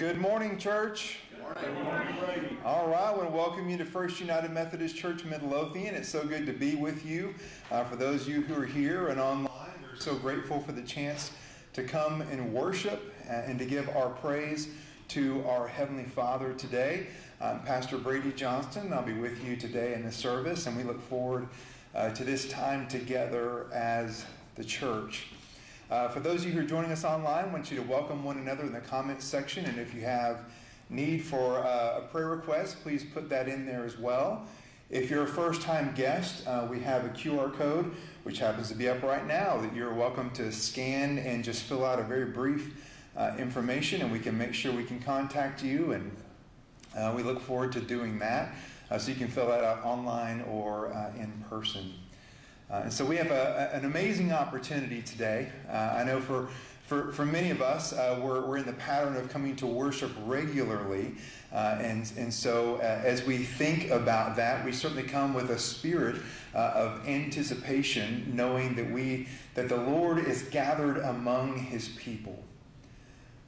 Good morning, church. Good morning, Brady. All right, I want to welcome you to First United Methodist Church Midlothian. It's so good to be with you. For those of you who are here and online, we're so grateful for the chance to come and worship and to give our praise to our Heavenly Father today. I'm Pastor Brady Johnston. I'll be with you today in this service, and we look forward to this time together as the church. For those of you who are joining us online, I want you to welcome one another in the comments section, and if you have need for a prayer request, please put that in there as well. If you're a first-time guest, we have a QR code, which happens to be up right now, that you're welcome to scan and just fill out a very brief information, and we can make sure we can contact you, and we look forward to doing that. So you can fill that out online or in person. And so we have an amazing opportunity today. I know for many of us, we're in the pattern of coming to worship regularly. And so as we think about that, we certainly come with a spirit of anticipation, knowing that the Lord is gathered among His people.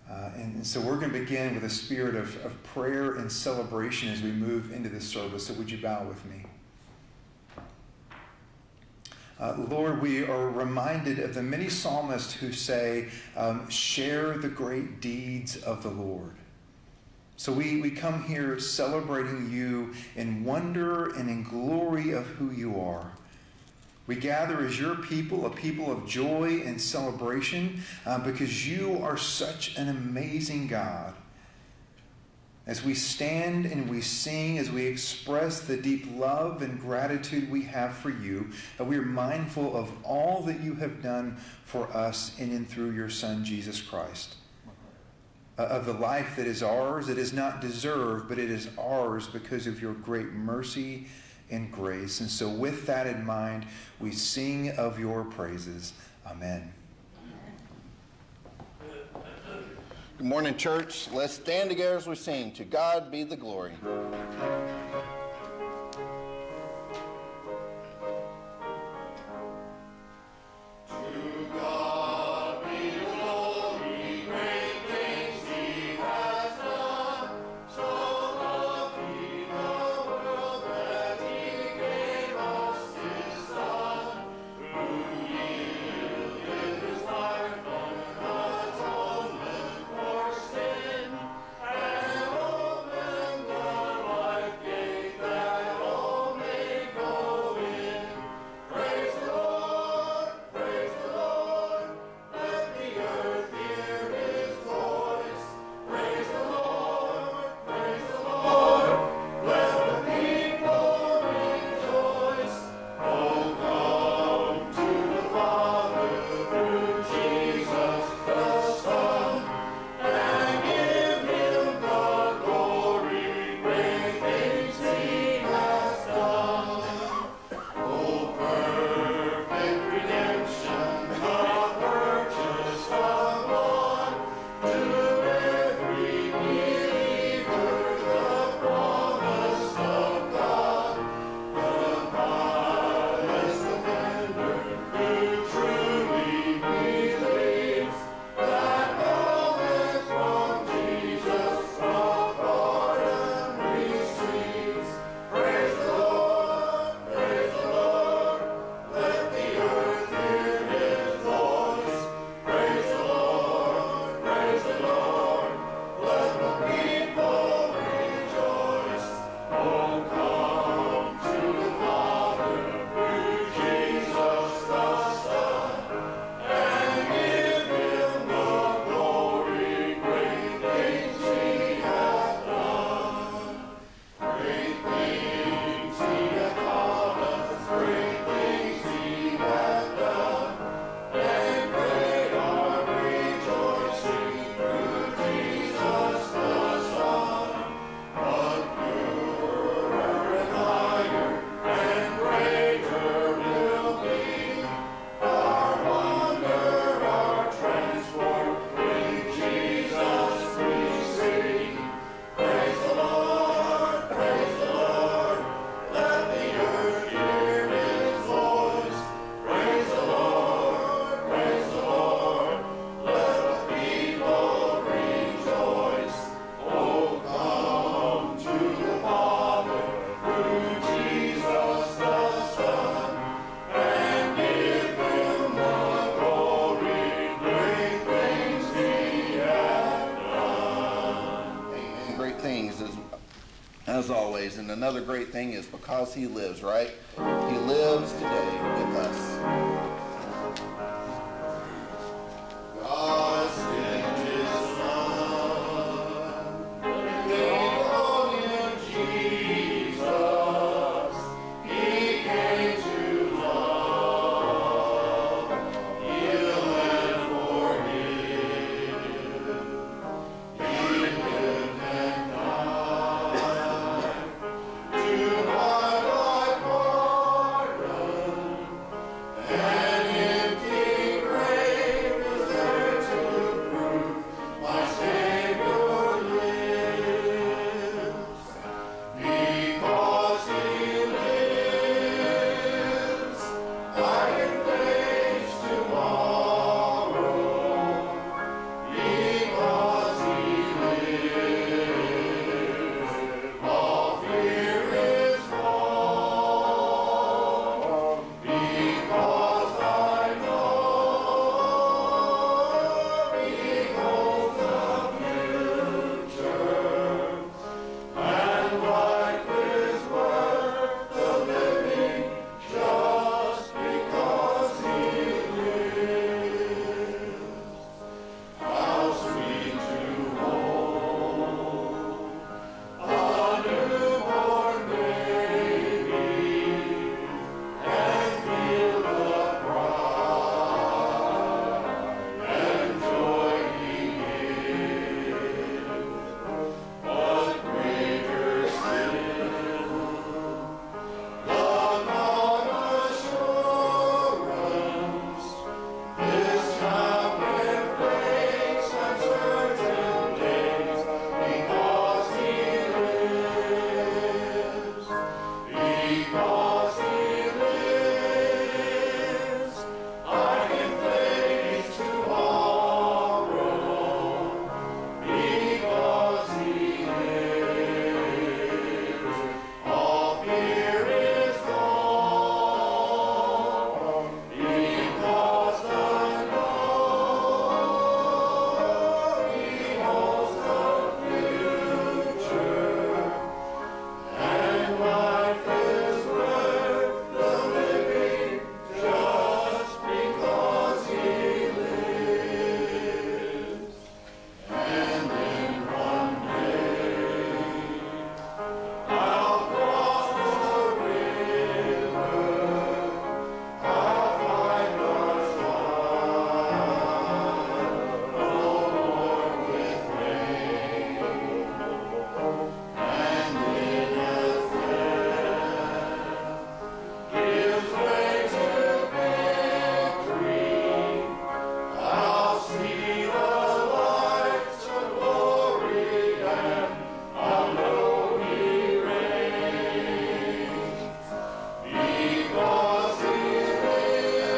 And so we're going to begin with a spirit of prayer and celebration as we move into this service. So would you bow with me? Lord, we are reminded of the many psalmists who say, share the great deeds of the Lord. So we come here celebrating you in wonder and in glory of who you are. We gather as your people, a people of joy and celebration, because you are such an amazing God. As we stand and we sing, as we express the deep love and gratitude we have for you, we are mindful of all that you have done for us in and through your Son, Jesus Christ. Of the life that is ours, it is not deserved, but it is ours because of your great mercy and grace. And so with that in mind, we sing of your praises. Amen. Good morning, church. Let's stand together as we sing, To God Be the Glory. Yeah. things as always, and another great thing is because he lives, right? He lives today with us. God sent his Son, they called him Jesus. He came to love, heal, and forgive. He lived and died to buy my pardon. An empty grave is there to prove my Savior lives. Because he lives, I can face tomorrow. Because he lives, all fear is gone. Because I know he holds the future, and life is worth the living just because he lives. How sweet to hold a newborn baby and feel the pride and joy he gives. But greater still, the calm assurance this child will face uncertain days because he lives. Because he lives, I can face tomorrow. Because he lives, all fear is gone. Because I know he holds the future, and life is worth the living just because he lives. And then one day I'll cross the river, I'll find the sun, no more with rain. And then as death gives way to victory, I'll see the lights of glory, and I'll know he reigns. Because he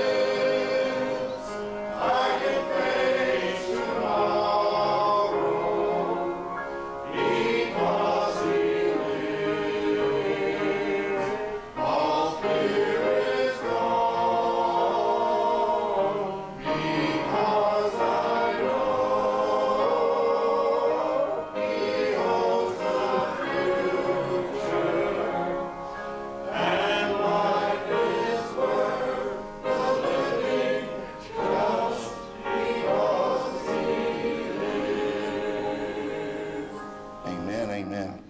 lives, I can face tomorrow. Because he lives, all fear is gone. Because I know he holds the future, and life is worth the living just because he lives. Amen, amen.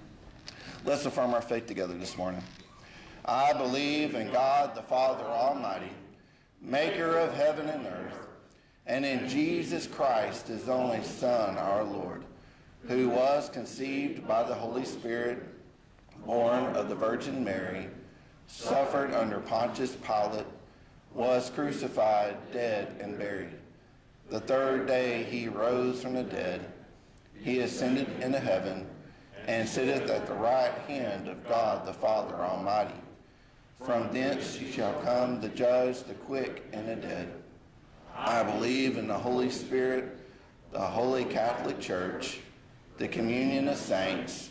Let's affirm our faith together this morning. I believe in God the Father Almighty, maker of heaven and earth, and in Jesus Christ, his only Son, our Lord, who was conceived by the Holy Spirit, born of the Virgin Mary, suffered under Pontius Pilate, was crucified, dead, and buried. The third day he rose from the dead. He ascended into heaven, and sitteth at the right hand of God the Father Almighty. From thence shall come the judge the quick and the dead. I believe in the Holy Spirit, the Holy Catholic Church, the communion of saints,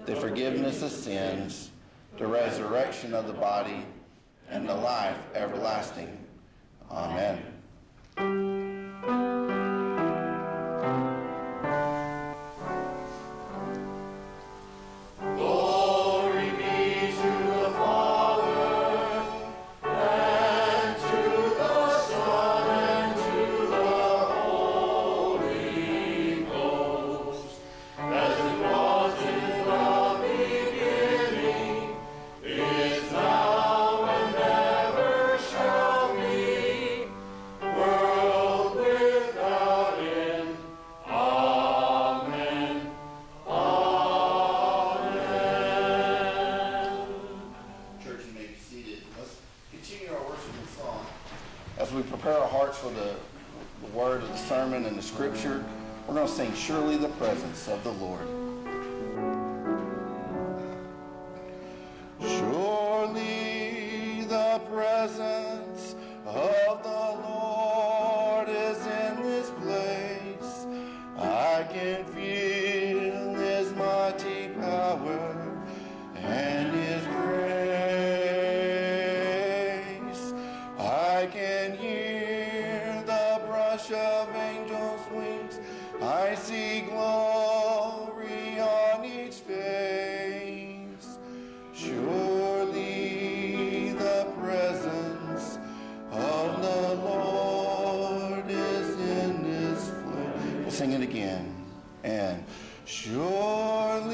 the forgiveness of sins, the resurrection of the body, and the life everlasting. Amen. prepare our hearts for the word of the sermon and the scripture, we're going to sing Surely the Presence of the Lord. Surely the presence of the Lord is in this place. I can feel his mighty power and his grace. I can hear the brush of angels' wings. I see glory on each face. Surely the presence of the Lord is in this place. We'll sing it again. And surely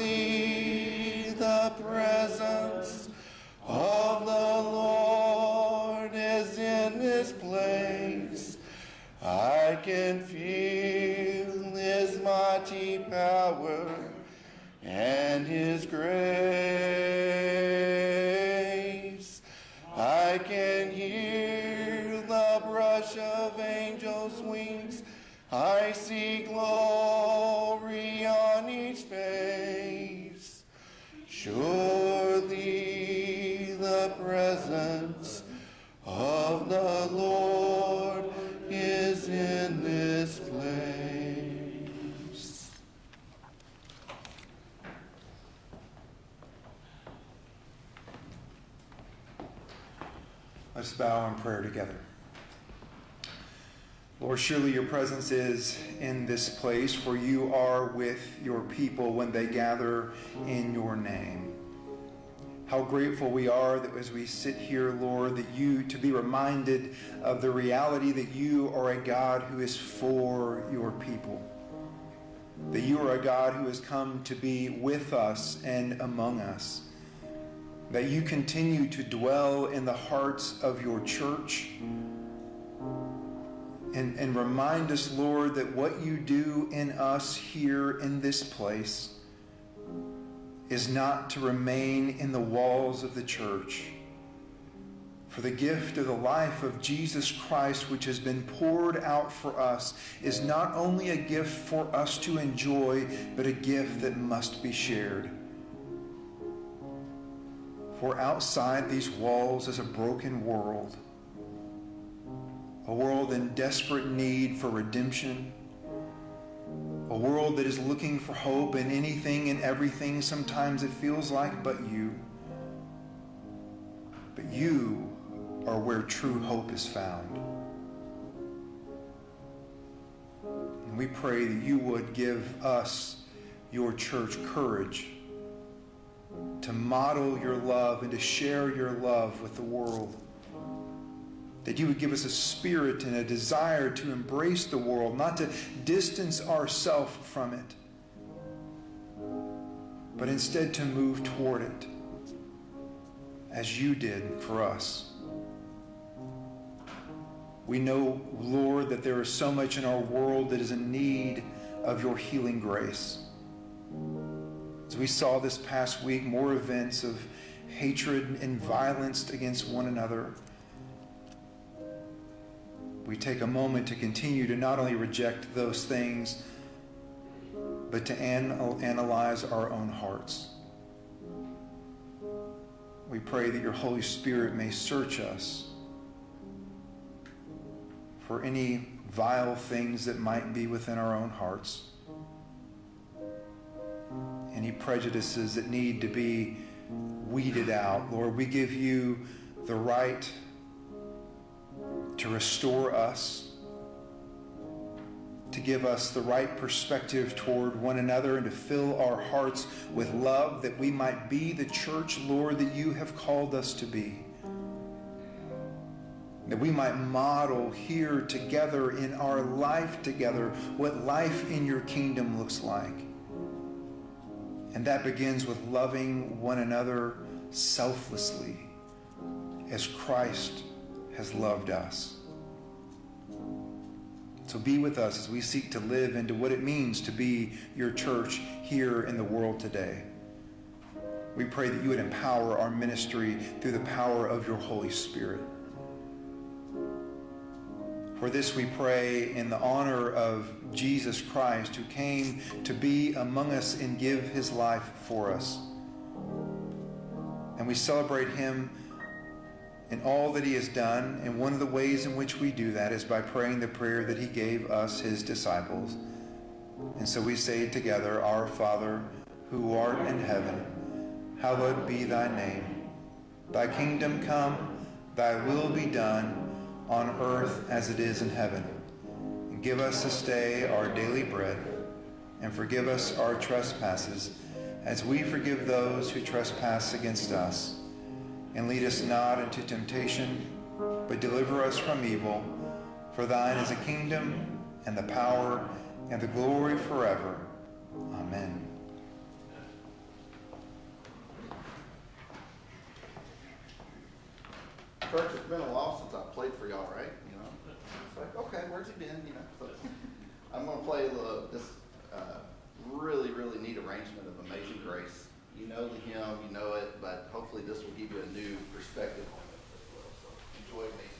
the presence of the Lord is in this place. I can feel his mighty power and his grace. I can hear the brush of angels' wings. I see glory on each face. Surely the presence of the Lord is in this place. Let's bow in prayer together. Lord, surely your presence is in this place, for you are with your people when they gather in your name. How grateful we are that as we sit here, Lord, that you, to be reminded of the reality that you are a God who is for your people. That you are a God who has come to be with us and among us. That you continue to dwell in the hearts of your church. And remind us, Lord, that what you do in us here in this place is not to remain in the walls of the church. For the gift of the life of Jesus Christ, which has been poured out for us, is not only a gift for us to enjoy, but a gift that must be shared. For outside these walls is a broken world. A world in desperate need for redemption. A world that is looking for hope in anything and everything sometimes it feels like but you. But you are where true hope is found. And we pray that you would give us, your church, courage to model your love and to share your love with the world. That you would give us a spirit and a desire to embrace the world, not to distance ourselves from it, but instead to move toward it, as you did for us. We know, Lord, that there is so much in our world that is in need of your healing grace. As we saw this past week, more events of hatred and violence against one another. We take a moment to continue to not only reject those things, but to analyze our own hearts. We pray that your Holy Spirit may search us for any vile things that might be within our own hearts, any prejudices that need to be weeded out. Lord, we give you the right to restore us, to give us the right perspective toward one another, and to fill our hearts with love that we might be the church, Lord, that you have called us to be. That we might model here together in our life together what life in your kingdom looks like. And that begins with loving one another selflessly as Christ has loved us. So be with us as we seek to live into what it means to be your church here in the world today. We pray that you would empower our ministry through the power of your Holy Spirit. For this we pray in the honor of Jesus Christ, who came to be among us and give his life for us. And we celebrate him in all that he has done, and one of the ways in which we do that is by praying the prayer that he gave us, his disciples. And so we say together, Our Father, who art in heaven, hallowed be thy name. Thy kingdom come, thy will be done, on earth as it is in heaven. And give us this day our daily bread, and forgive us our trespasses, as we forgive those who trespass against us. And lead us not into temptation, but deliver us from evil. For thine is the kingdom, and the power, and the glory forever. Amen. Church, it's been a while since I played for y'all, right? You know, it's like, okay, where's he been? You know, so I'm going to play this really, really neat arrangement of Amazing Grace. You know the hymn, you know it, but hopefully this will give you a new perspective on it as well. So enjoy Amazing Grace.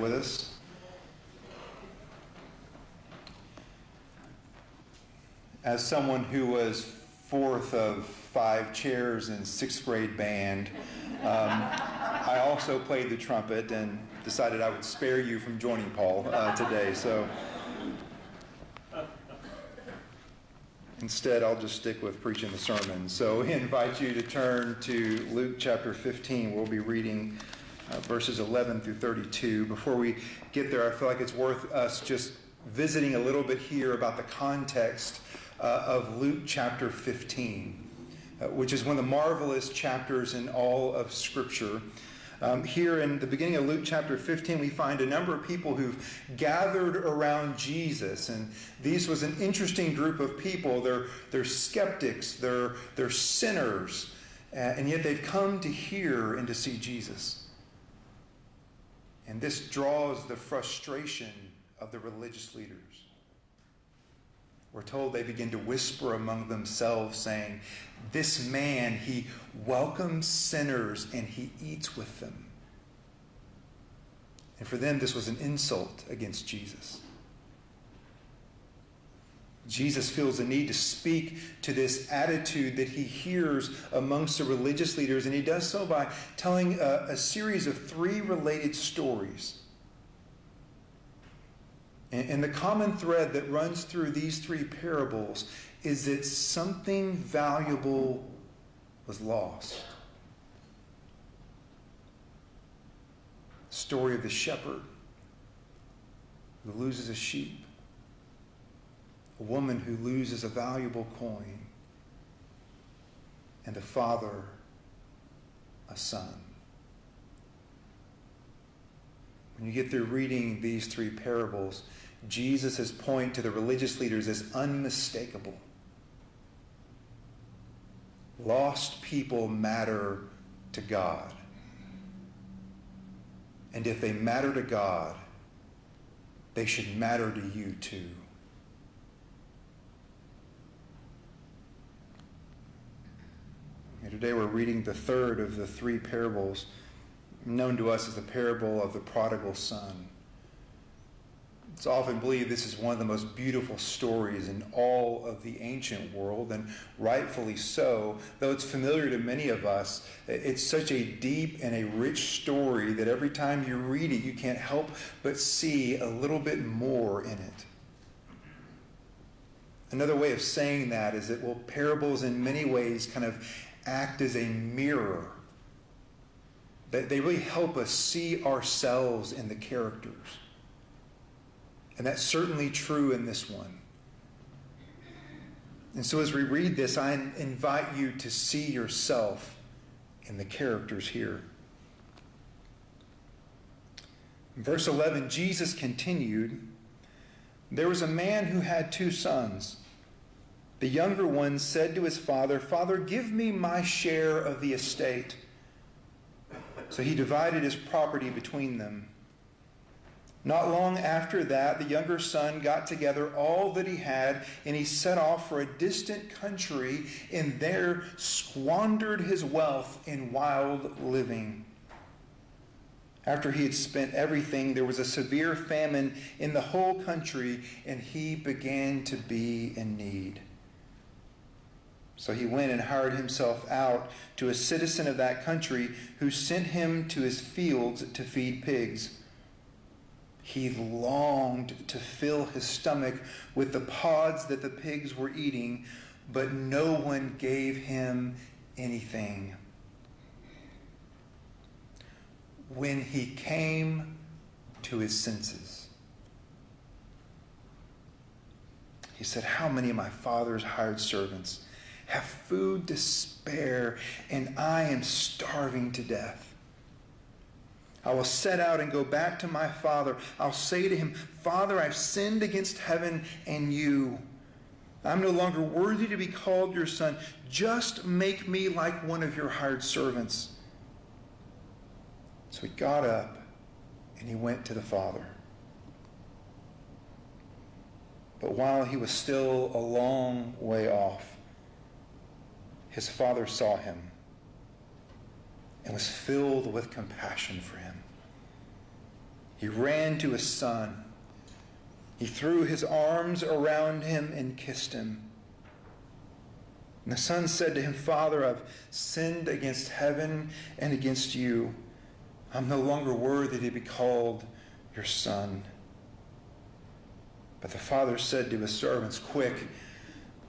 With us. As someone who was fourth of 5 chairs in 6th grade band, I also played the trumpet and decided I would spare you from joining Paul today. So instead, I'll just stick with preaching the sermon. So we invite you to turn to Luke chapter 15. We'll be reading verses 11 through 32. Before we get there, I feel like it's worth us just visiting a little bit here about the context of Luke chapter 15, which is one of the marvelous chapters in all of Scripture. Here in the beginning of Luke chapter 15, we find a number of people who've gathered around Jesus. And these was an interesting group of people. They're skeptics. They're sinners. And yet they've come to hear and to see Jesus. And this draws the frustration of the religious leaders. We're told they begin to whisper among themselves, saying, "This man, he welcomes sinners and he eats with them." And for them, this was an insult against Jesus. Jesus feels the need to speak to this attitude that he hears amongst the religious leaders, and he does so by telling a series of 3 related stories. And the common thread that runs through these 3 parables is that something valuable was lost. The story of the shepherd who loses a sheep, a woman who loses a valuable coin, and a father, a son. When you get through reading these 3 parables, Jesus' point to the religious leaders is unmistakable. Lost people matter to God. And if they matter to God, they should matter to you too. And today we're reading the 3rd of the 3 parables known to us as the parable of the prodigal son. It's often believed this is one of the most beautiful stories in all of the ancient world, and rightfully so. Though it's familiar to many of us, it's such a deep and a rich story that every time you read it, you can't help but see a little bit more in it. Another way of saying that is that, well, parables in many ways kind of act as a mirror. They really help us see ourselves in the characters. And that's certainly true in this one. And so as we read this, I invite you to see yourself in the characters here. In verse 11, Jesus continued, "There was a man who had 2 sons. The younger one said to his father, 'Father, give me my share of the estate.' So he divided his property between them. Not long after that, the younger son got together all that he had, and he set off for a distant country, and there squandered his wealth in wild living. After he had spent everything, there was a severe famine in the whole country, and he began to be in need. So he went and hired himself out to a citizen of that country, who sent him to his fields to feed pigs. He longed to fill his stomach with the pods that the pigs were eating, but no one gave him anything. When he came to his senses, he said, 'How many of my father's hired servants have food to spare, and I am starving to death? I will set out and go back to my father. I'll say to him, Father, I've sinned against heaven and you. I'm no longer worthy to be called your son. Just make me like one of your hired servants.' So he got up and he went to the father. But while he was still a long way off, his father saw him and was filled with compassion for him. He ran to his son. He threw his arms around him and kissed him. And the son said to him, 'Father, I've sinned against heaven and against you. I'm no longer worthy to be called your son.' But the father said to his servants, 'Quick,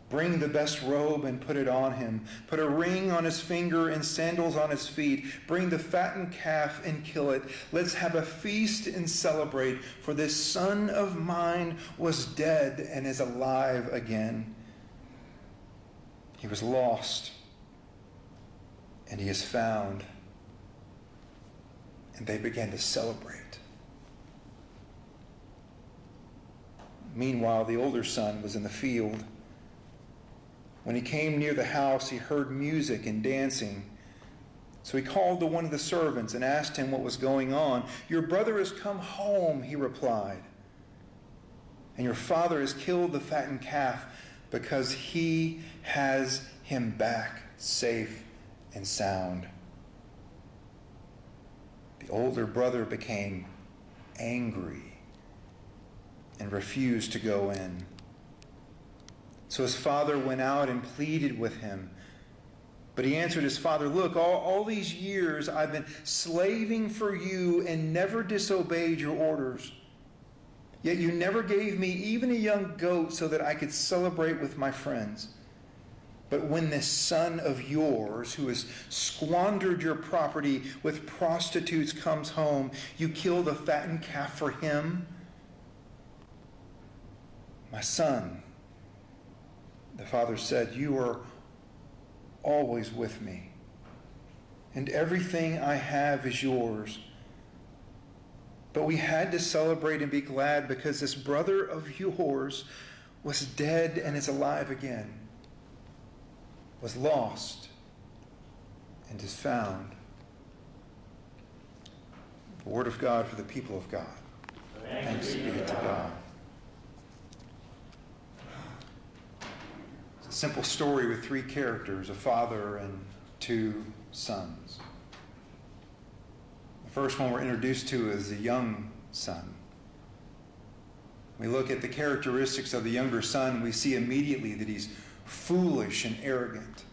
bring the best robe and put it on him. Put a ring on his finger and sandals on his feet. Bring the fattened calf and kill it. Let's have a feast and celebrate. For this son of mine was dead and is alive again. He was lost and he is found.' and they began to celebrate. Meanwhile, the older son was in the field. When he came near the house, he heard music and dancing. So he called to one of the servants and asked him what was going on. "Your brother has come home," he replied, "and your father has killed the fattened calf because he has him back safe and sound." The older brother became angry and refused to go in. So his father went out and pleaded with him. But he answered his father, "Look, all these years I've been slaving for you and never disobeyed your orders. Yet you never gave me even a young goat so that I could celebrate with my friends. But when this son of yours, who has squandered your property with prostitutes, comes home, you kill the fattened calf for him?" "My son," the father said, "you are always with me, and everything I have is yours. But we had to celebrate and be glad because this brother of yours was dead and is alive again, was lost and is found." The word of God for the people of God. Thanks be to God. It's a simple story with three characters, a father and two sons. The first one we're introduced to is the young son. We look at the characteristics of the younger son, we see immediately that he's foolish and arrogant.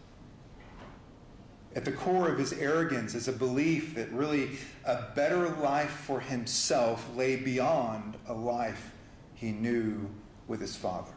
At the core of his arrogance is a belief that really a better life for himself lay beyond a life he knew with his father.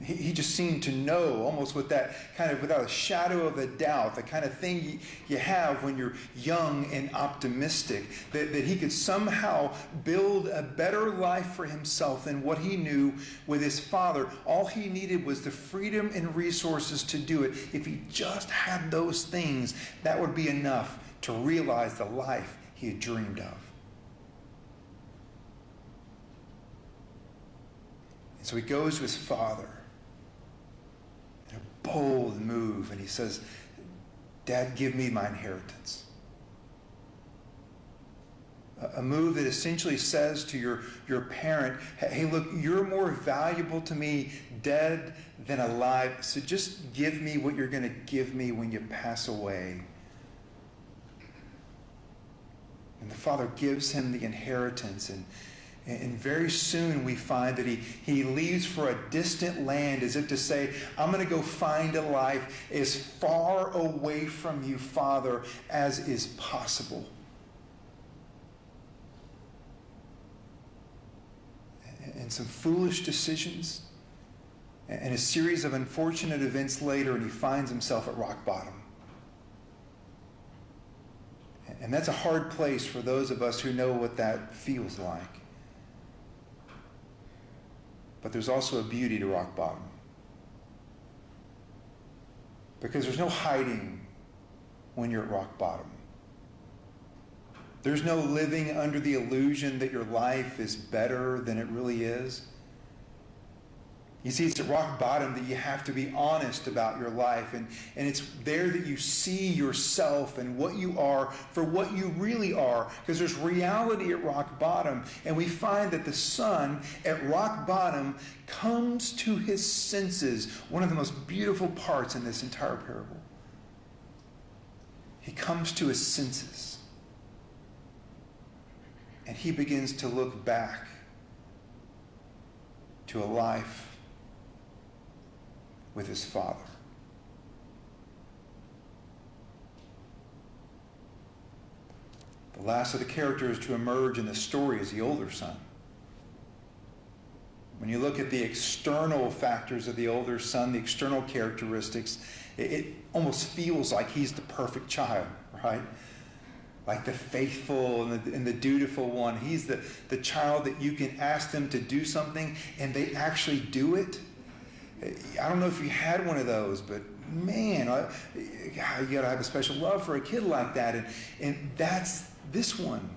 He just seemed to know, almost with that kind of, without a shadow of a doubt, the kind of thing you have when you're young and optimistic, that he could somehow build a better life for himself than what he knew with his father. All he needed was the freedom and resources to do it. If he just had those things, that would be enough to realize the life he had dreamed of. And so he goes to his father. Bold move, and he says, "Dad, give me my inheritance." A move that essentially says to your parent, "Hey, look, you're more valuable to me dead than alive, so just give me what you're going to give me when you pass away." And the father gives him the inheritance, and very soon we find that he leaves for a distant land, as if to say, "I'm going to go find a life as far away from you, Father, as is possible." And some foolish decisions and a series of unfortunate events later, and he finds himself at rock bottom. And that's a hard place for those of us who know what that feels like. But there's also a beauty to rock bottom. Because there's no hiding when you're at rock bottom. There's no living under the illusion that your life is better than it really is. You see, it's at rock bottom that you have to be honest about your life. And it's there that you see yourself and what you are for what you really are. Because there's reality at rock bottom. And we find that the son at rock bottom comes to his senses. One of the most beautiful parts in this entire parable. He comes to his senses. And he begins to look back to a life with his father. The last of the characters to emerge in the story is the older son. When you look at the external factors of the older son, the external characteristics, it almost feels like he's the perfect child, right? Like the faithful and the dutiful one. He's the child that you can ask them to do something and they actually do it. I don't know if you had one of those, but man, you got to have a special love for a kid like that. And that's this one.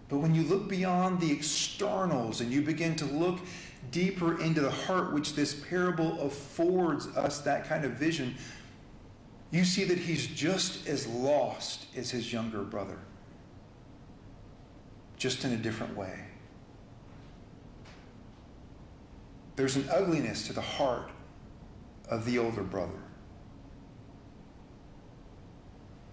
But when you look beyond the externals and you begin to look deeper into the heart, which this parable affords us that kind of vision, you see that he's just as lost as his younger brother, just in a different way. There's an ugliness to the heart of the older brother.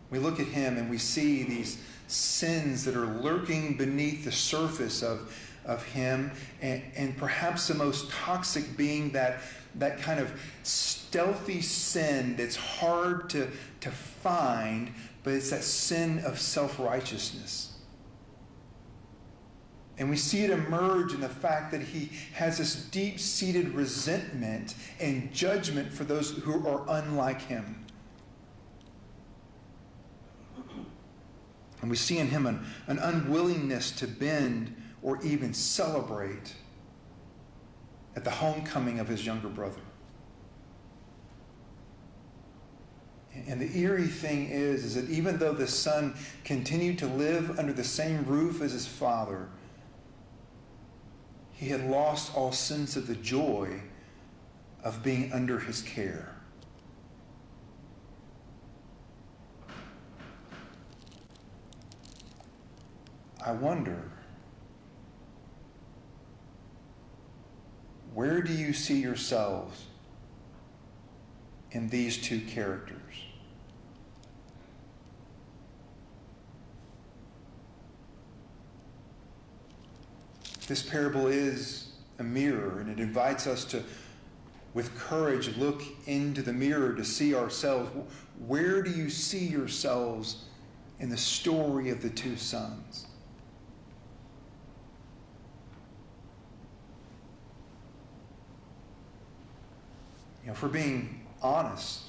We look at him and we see these sins that are lurking beneath the surface of him, and perhaps the most toxic being that kind of stealthy sin that's hard to find, but it's that sin of self-righteousness. And we see it emerge in the fact that he has this deep-seated resentment and judgment for those who are unlike him. And we see in him an unwillingness to bend or even celebrate at the homecoming of his younger brother. And the eerie thing is that even though the son continued to live under the same roof as his father, he had lost all sense of the joy of being under his care. I wonder, where do you see yourselves in these two characters? This parable is a mirror, and it invites us to, with courage, look into the mirror to see ourselves. Where do you see yourselves in the story of the two sons? If we're being honest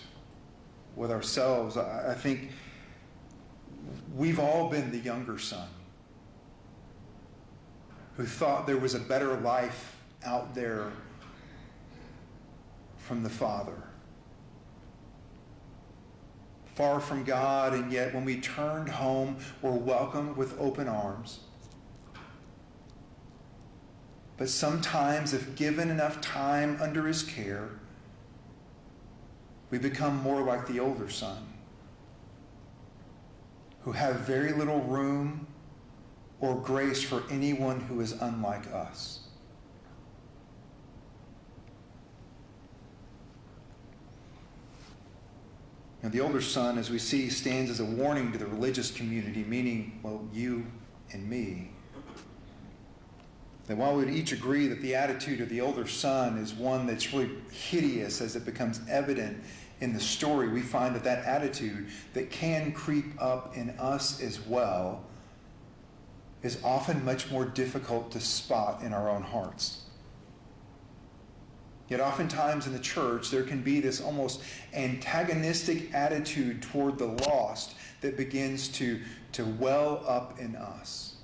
with ourselves, I think we've all been the younger son who thought there was a better life out there from the Father. Far from God, and yet when we turned home, we're welcomed with open arms. But sometimes, if given enough time under his care, we become more like the older son, who have very little room or grace for anyone who is unlike us. Now, the older son, as we see, stands as a warning to the religious community, meaning, well, you and me. That while we'd each agree that the attitude of the older son is one that's really hideous as it becomes evident in the story, we find that attitude that can creep up in us as well is often much more difficult to spot in our own hearts. Yet oftentimes in the church, there can be this almost antagonistic attitude toward the lost that begins to well up in us.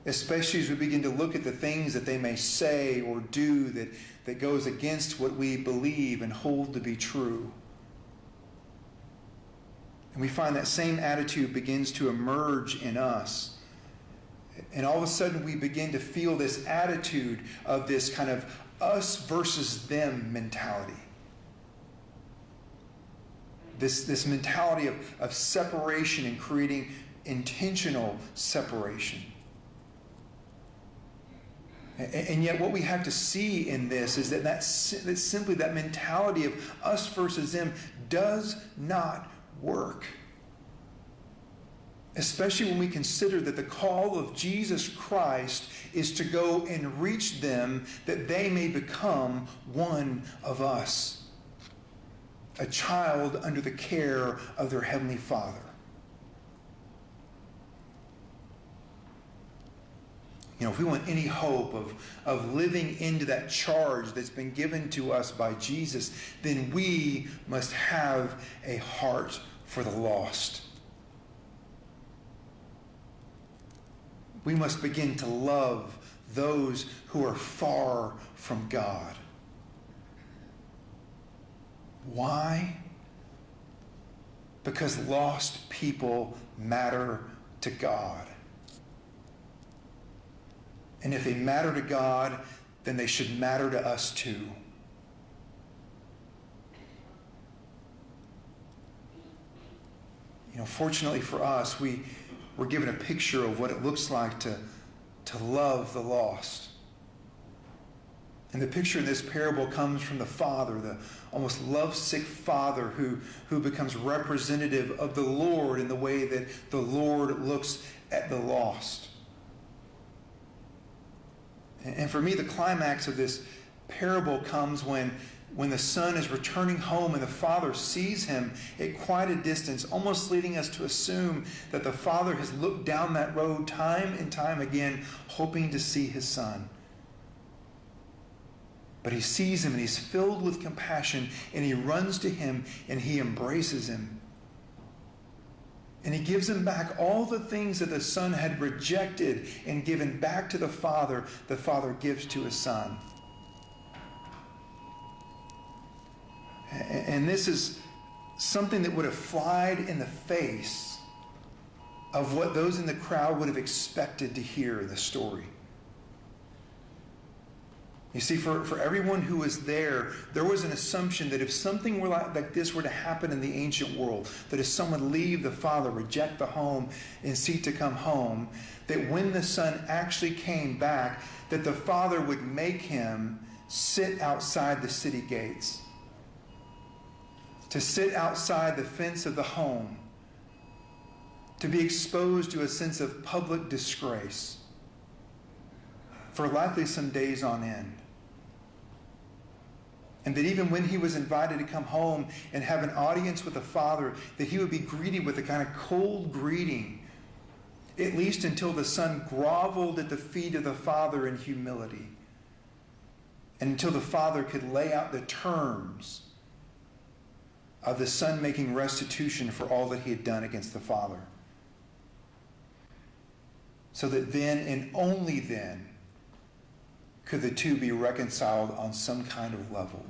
Especially as we begin to look at the things that they may say or do that goes against what we believe and hold to be true. And we find that same attitude begins to emerge in us. And all of a sudden we begin to feel this attitude of this kind of us versus them mentality. This mentality of separation and creating intentional separation. And yet what we have to see in this is that simply that mentality of us versus them does not work. Especially when we consider that the call of Jesus Christ is to go and reach them that they may become one of us, a child under the care of their Heavenly Father. If we want any hope of living into that charge that's been given to us by Jesus, then we must have a heart for the lost. We must begin to love those who are far from God. Why? Because lost people matter to God. And if they matter to God, then they should matter to us too. Fortunately for us, we're given a picture of what it looks like to love the lost. And the picture in this parable comes from the father, the almost lovesick father who becomes representative of the Lord in the way that the Lord looks at the lost. And for me, the climax of this parable comes when the son is returning home and the father sees him at quite a distance, almost leading us to assume that the father has looked down that road time and time again, hoping to see his son. But he sees him and he's filled with compassion, and he runs to him and he embraces him. And he gives him back all the things that the son had rejected and given back to the father gives to his son. And this is something that would have flied in the face of what those in the crowd would have expected to hear in the story. You see, for everyone who was there was an assumption that if something were like this were to happen in the ancient world, that if someone would leave the father, reject the home, and seek to come home, that when the son actually came back, that the father would make him sit outside the city gates, to sit outside the fence of the home, to be exposed to a sense of public disgrace for likely some days on end. And that even when he was invited to come home and have an audience with the father, that he would be greeted with a kind of cold greeting, at least until the son groveled at the feet of the father in humility, and until the father could lay out the terms of the son making restitution for all that he had done against the father. So that then and only then could the two be reconciled on some kind of level.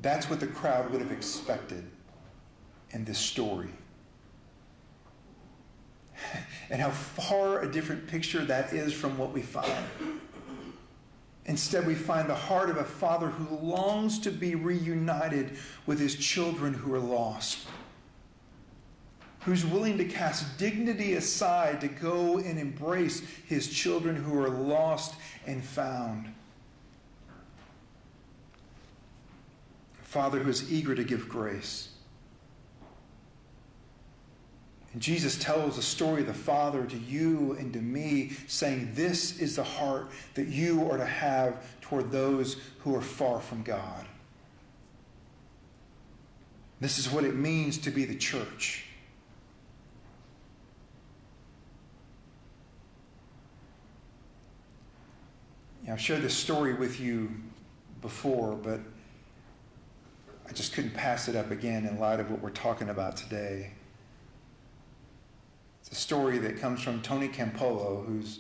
That's what the crowd would have expected in this story. And how far a different picture that is from what we find. Instead, we find the heart of a father who longs to be reunited with his children who are lost, who's willing to cast dignity aside to go and embrace his children who are lost and found. A father who is eager to give grace. And Jesus tells the story of the Father to you and to me, saying this is the heart that you are to have toward those who are far from God. This is what it means to be the church. I've shared this story with you before, but I just couldn't pass it up again in light of what we're talking about today. It's a story that comes from Tony Campolo, who's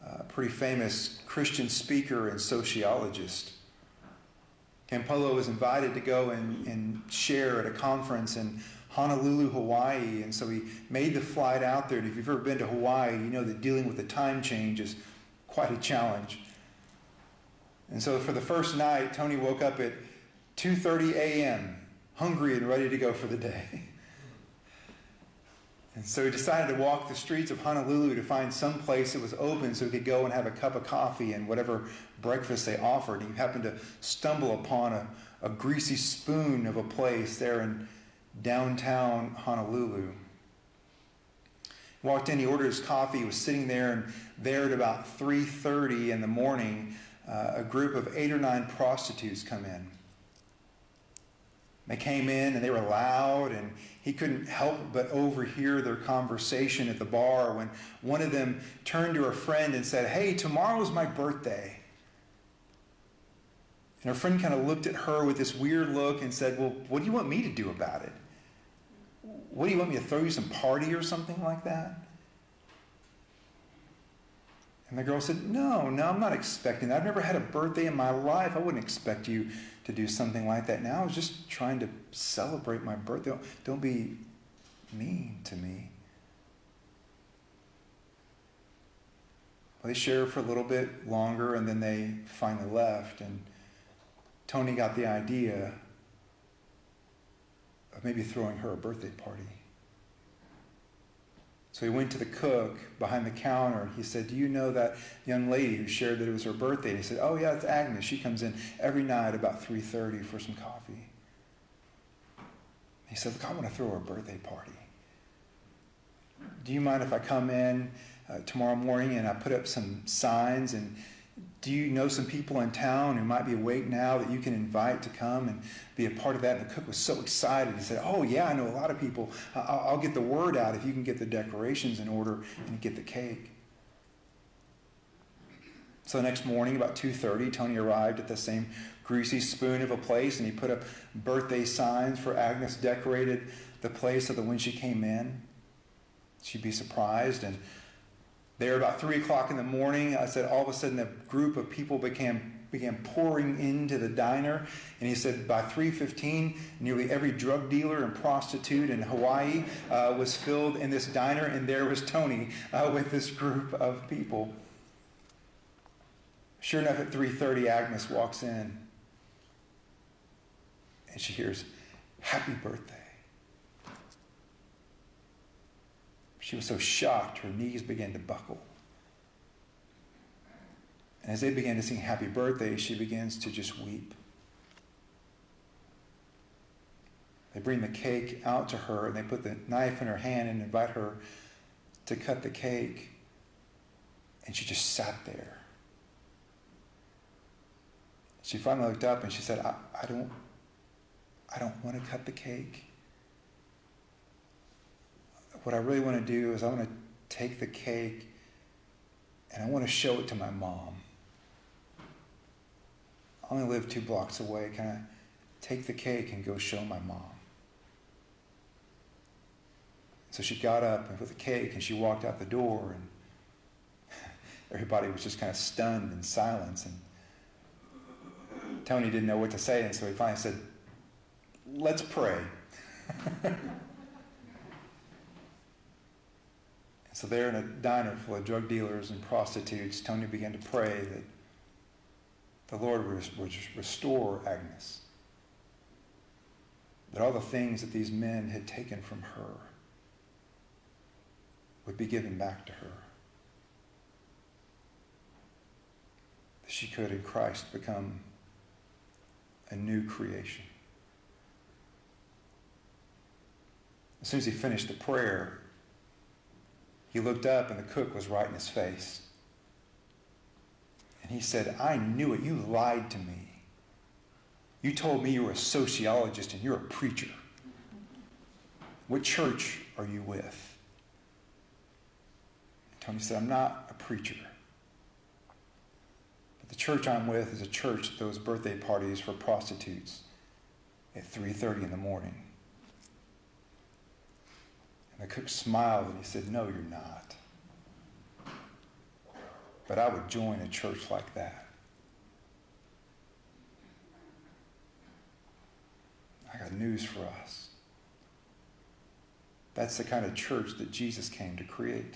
a pretty famous Christian speaker and sociologist. Campolo was invited to go and share at a conference in Honolulu, Hawaii, and so he made the flight out there. And if you've ever been to Hawaii, you know that dealing with the time change is quite a challenge. And so for the first night, Tony woke up at 2:30 a.m., hungry and ready to go for the day. And so he decided to walk the streets of Honolulu to find some place that was open so he could go and have a cup of coffee and whatever breakfast they offered. He happened to stumble upon a greasy spoon of a place there in downtown Honolulu. He walked in, he ordered his coffee, he was sitting there, and there at about 3:30 in the morning, a group of 8 or 9 prostitutes come in. They came in and they were loud, and he couldn't help but overhear their conversation at the bar when one of them turned to her friend and said, "Hey, tomorrow's my birthday." And her friend kind of looked at her with this weird look and said, "Well, what do you want me to do about it? What, do you want me to throw you some party or something like that?" And the girl said, no, I'm not expecting that. I've never had a birthday in my life. I wouldn't expect you to do something like that now. I was just trying to celebrate my birthday. Don't be mean to me. Well, they shared for a little bit longer, and then they finally left. And Tony got the idea of maybe throwing her a birthday party. So he went to the cook behind the counter, and he said, do you know that young lady who shared that it was her birthday? And he said, oh yeah, it's Agnes. She comes in every night about 3:30 for some coffee. He said, look, I want to throw her a birthday party. Do you mind if I come in tomorrow morning and I put up some signs, and do you know some people in town who might be awake now that you can invite to come and be a part of that? And the cook was so excited. He said, oh yeah, I know a lot of people. I'll get the word out if you can get the decorations in order and get the cake. So the next morning, about 2:30, Tony arrived at the same greasy spoon of a place, and he put up birthday signs for Agnes, decorated the place so that when she came in, she'd be surprised. And there, about 3 o'clock in the morning, I said, all of a sudden, a group of people began pouring into the diner. And he said, by 3:15, nearly every drug dealer and prostitute in Hawaii was filled in this diner, and there was Tony with this group of people. Sure enough, at 3:30, Agnes walks in, and she hears, happy birthday. She was so shocked, her knees began to buckle. And as they began to sing happy birthday, she begins to just weep. They bring the cake out to her, and they put the knife in her hand and invite her to cut the cake. And she just sat there. She finally looked up and she said, I don't want to cut the cake. What I really want to do is I want to take the cake and I want to show it to my mom. I only live 2 blocks away. Can I take the cake and go show my mom? So she got up with the cake and she walked out the door, and everybody was just kind of stunned in silence. And Tony didn't know what to say, and so he finally said, let's pray. So there in a diner full of drug dealers and prostitutes, Tony began to pray that the Lord would restore Agnes. That all the things that these men had taken from her would be given back to her. That she could in Christ become a new creation. As soon as he finished the prayer, he looked up and the cook was right in his face. And he said, I knew it. You lied to me. You told me you were a sociologist and you're a preacher. What church are you with? Tony said, I'm not a preacher. But the church I'm with is a church that throws birthday parties for prostitutes at 3:30 in the morning. And the cook smiled and he said, no, you're not. But I would join a church like that. I got news for us. That's the kind of church that Jesus came to create.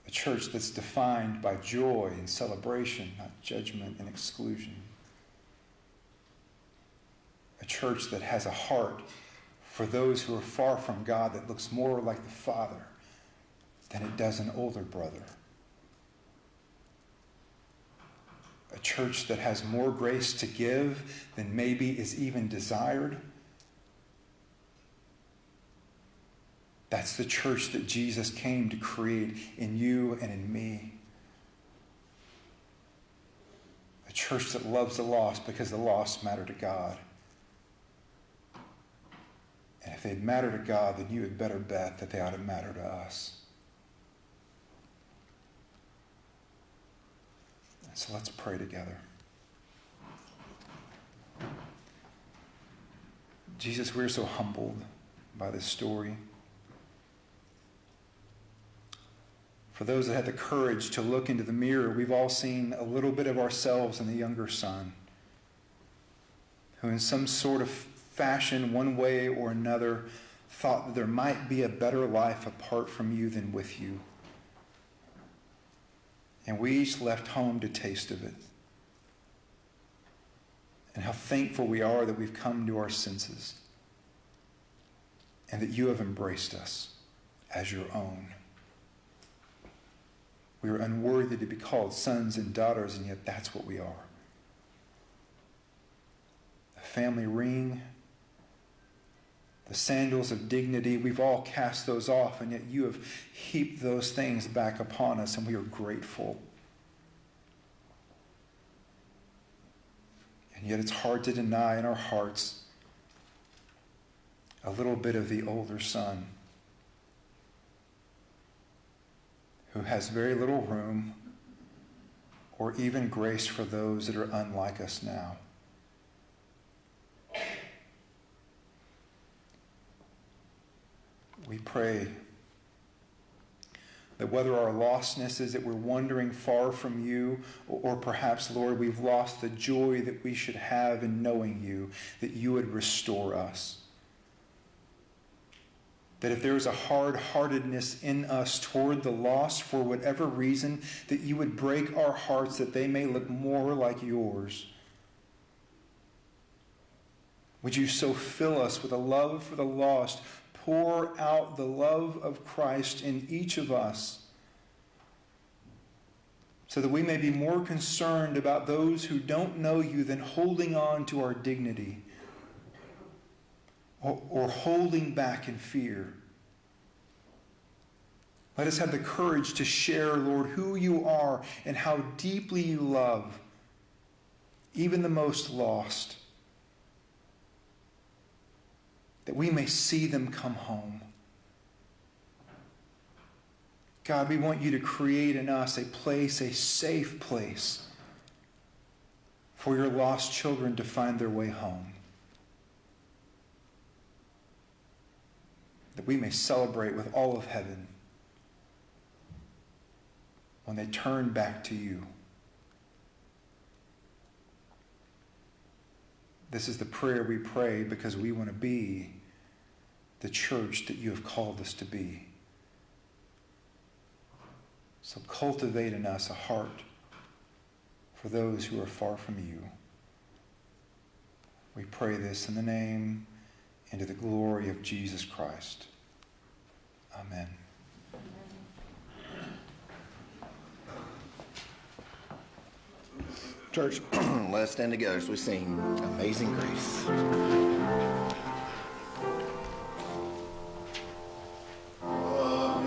A church that's defined by joy and celebration, not judgment and exclusion. A church that has a heart for those who are far from God, that looks more like the Father than it does an older brother. A church that has more grace to give than maybe is even desired. That's the church that Jesus came to create in you and in me. A church that loves the lost because the lost matter to God. And if they matter to God, then you had better bet that they ought to matter to us. And so let's pray together. Jesus, we're so humbled by this story. For those that had the courage to look into the mirror, we've all seen a little bit of ourselves in the younger son, who in some sort of fashion, one way or another, thought that there might be a better life apart from you than with you. And we each left home to taste of it. And how thankful we are that we've come to our senses and that you have embraced us as your own. We are unworthy to be called sons and daughters, and yet that's what we are. The family ring, the sandals of dignity, we've all cast those off, and yet you have heaped those things back upon us, and we are grateful. And yet it's hard to deny in our hearts a little bit of the older son who has very little room or even grace for those that are unlike us now. We pray that whether our lostness is that we're wandering far from you, or perhaps, Lord, we've lost the joy that we should have in knowing you, that you would restore us. That if there is a hard-heartedness in us toward the lost for whatever reason, that you would break our hearts that they may look more like yours. Would you so fill us with a love for the lost, pour out the love of Christ in each of us so that we may be more concerned about those who don't know you than holding on to our dignity or holding back in fear. Let us have the courage to share, Lord, who you are and how deeply you love even the most lost, that we may see them come home. God, we want you to create in us a place, a safe place for your lost children to find their way home. That we may celebrate with all of heaven when they turn back to you. This is the prayer we pray because we want to be the church that you have called us to be. So cultivate in us a heart for those who are far from you. We pray this in the name and to the glory of Jesus Christ. Amen. Church, let's stand together as we sing Amazing Grace. Oh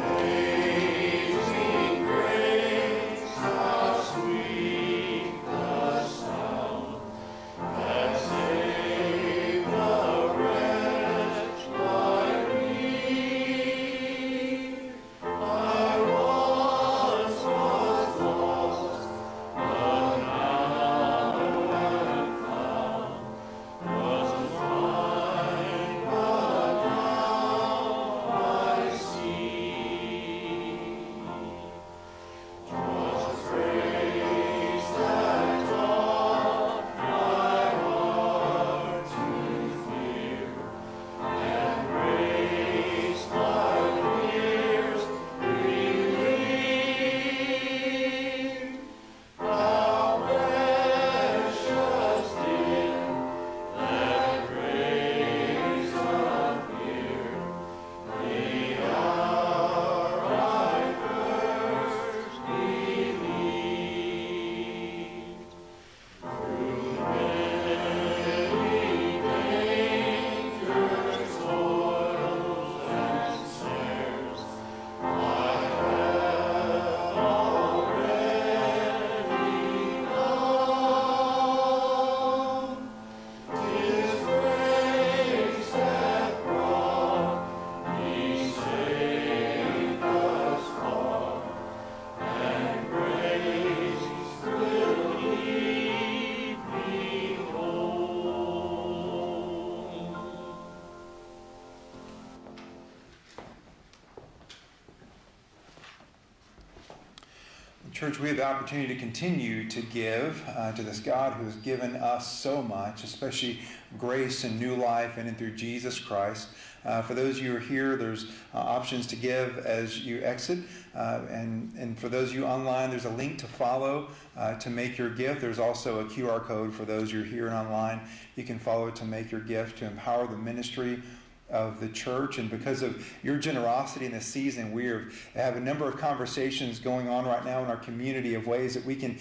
Church, we have the opportunity to continue to give to this God who has given us so much, especially grace and new life in and through Jesus Christ. For those of you who are here, there's options to give as you exit. And for those of you online, there's a link to follow to make your gift. There's also a QR code for those who are here and online. You can follow it to make your gift, to empower the ministry of the church. And because of your generosity in this season, we have a number of conversations going on right now in our community of ways that we can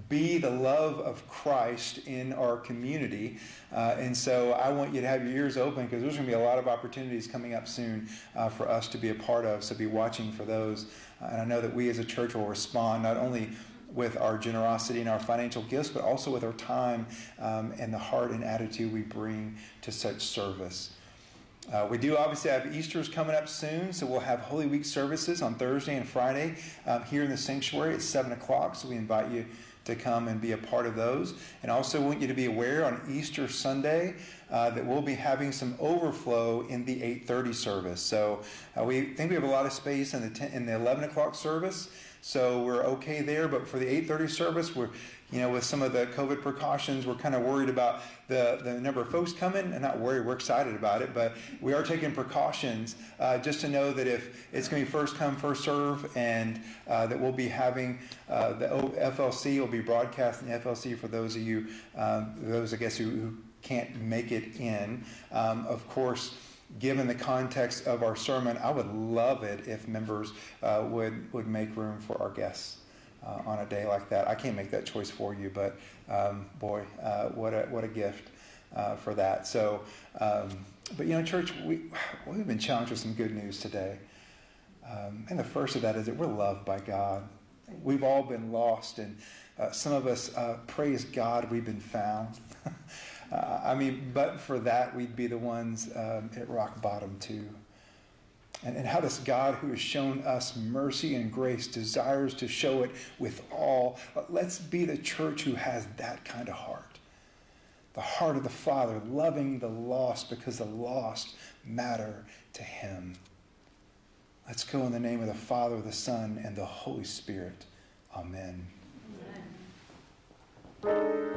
be the love of Christ in our community. And so I want you to have your ears open, because there's going to be a lot of opportunities coming up soon for us to be a part of. So be watching for those. And I know that we as a church will respond not only with our generosity and our financial gifts, but also with our time and the heart and attitude we bring to such service. We do obviously have Easter's coming up soon, so we'll have Holy Week services on Thursday and Friday here in the sanctuary at 7 o'clock, so we invite you to come and be a part of those. And also want you to be aware on Easter Sunday that we'll be having some overflow in the 8:30 service. So we think we have a lot of space in the 11 o'clock service, so we're okay there. But for the 8:30 service, we're, with some of the COVID precautions, we're kind of worried about the number of folks coming. And not worried, we're excited about it, but we are taking precautions just to know that if it's going to be first come, first serve, and that we'll be having the FLC will be broadcasting the FLC for those of you, those I guess who can't make it in. Of course, given the context of our sermon, I would love it if members would make room for our guests on a day like that. I can't make that choice for you, but boy, what a gift for that. So, but church, we've been challenged with some good news today. And the first of that is that we're loved by God. We've all been lost, and some of us, praise God, we've been found. But for that, we'd be the ones at rock bottom too. And how this God who has shown us mercy and grace desires to show it with all. Let's be the church who has that kind of heart. The heart of the Father, loving the lost because the lost matter to him. Let's go in the name of the Father, the Son, and the Holy Spirit. Amen. Amen.